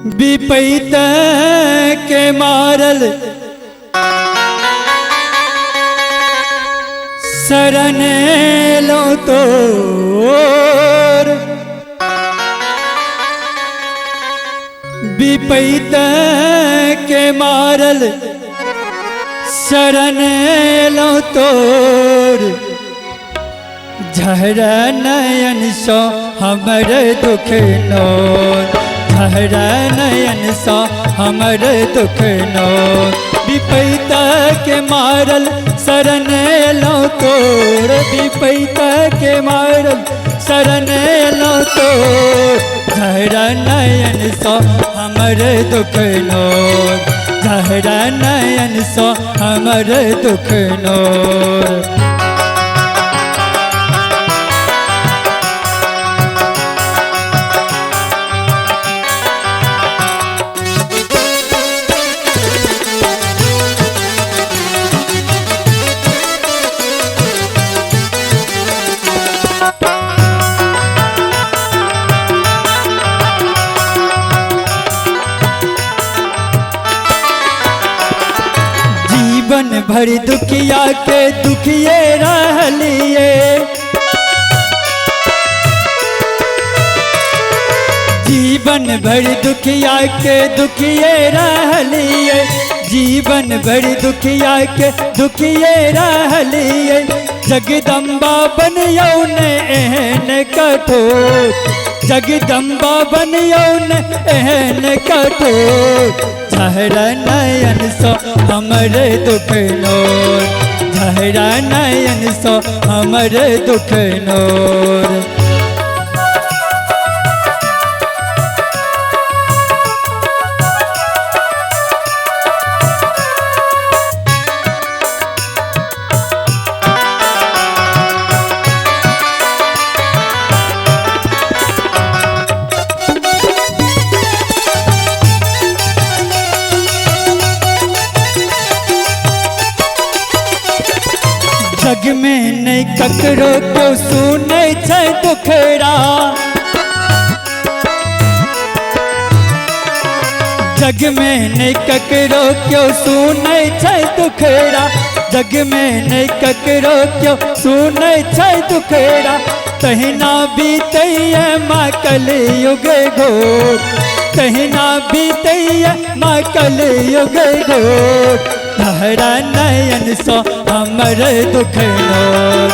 विपैत के मारल शरण लो तोर। विपैत के मारल शरण लो तोर। झर नयन सो हमर दुख नोर। झर नयन सो हमर दुख नोर। विपैत के मारल शरण लो तोर। विपैत के मारल शरण लो तोर। झर नयन सो हमर दुख नोर। झर नयन सो हमर दुख नोर। जीवन भर दुखिया के दुखिए रहलिए। जीवन भर दुखिया के दुखिए रहलिए। जीवन भर दुखिया के दुखिए रहलिए। जगदम्बा बनयौ ने एहन कठोर। जगदम्बा बनयौ ने एहन कठोर। झर नयन सो हमर दुख नोर। झर नयन सो हमर दुख नोर। जग में नहीं ककरो क्यों सुनै छै दुखड़ा। जग में नहीं ककरो क्यों सुनै छै दुखड़ा। जग में नहीं ककरो क्यों सुनै छै दुखड़ा। तहिना बीतैया माँ कलयुग घोर। तहिना बीतैया माँ कलयुग घोर। झर नयन सो हमर दुख नोर।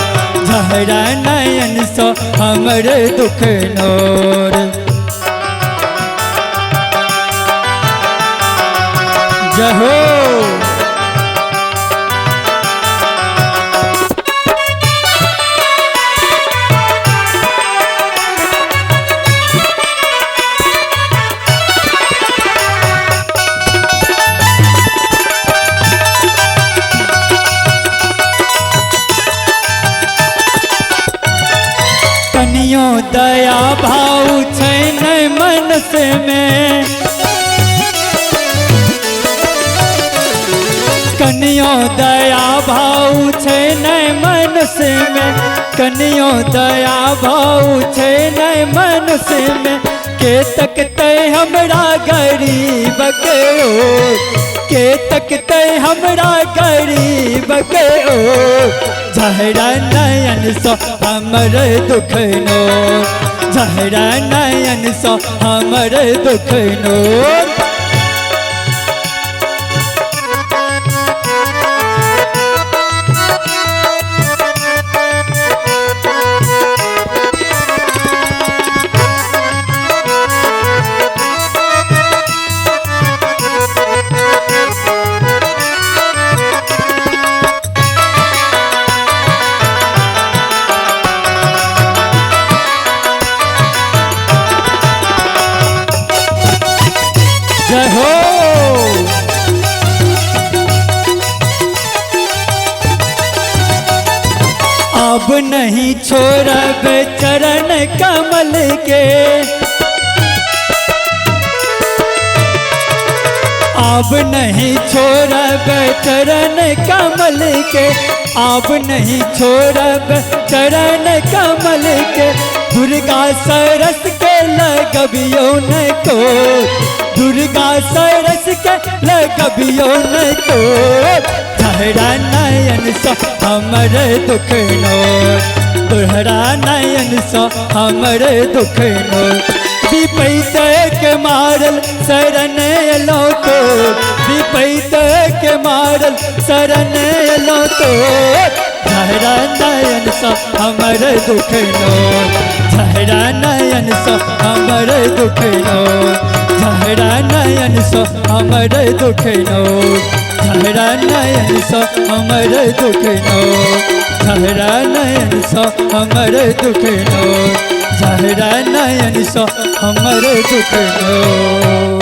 झर नयन सो हमर दुख नोर। जहो कनियो दया भाव छै नै मनस में। कनियो दया भाव छै नै मनस में। कनियो दया भाव छै नै मनस में। के तकतै हमरा गरीब के ओर। के तकतै हमरा गरीब के ओर। झर नयन सो हमर दुख नोर। झर नयन सो हमर दुख नोर। जय हो अब नहीं छोड़ब चरण कमल के। अब नहीं छोड़ब चरण कमल के। अब नहीं छोड़ब चरण कमल के। दुर्गा सरस के लगबियो न को। दुर्गा सरस के लगबियो न को तहरा नयन सा हमर दुख नोट तोहरा नयन सा हमर दुख नोट विपैत के मारल शरण एलो तो विपैत के मारल शरण एलो तो तहरा नयन सा हमर दुख नोट तहरा नयन सा हमर दुख नोट तहरा नयन सा हमर दुख नोट तहरा नयन सा हमर दुख नोट तहरा नयन सा हमर दुख नोट तहरा नयन सा हमर दुख नोट।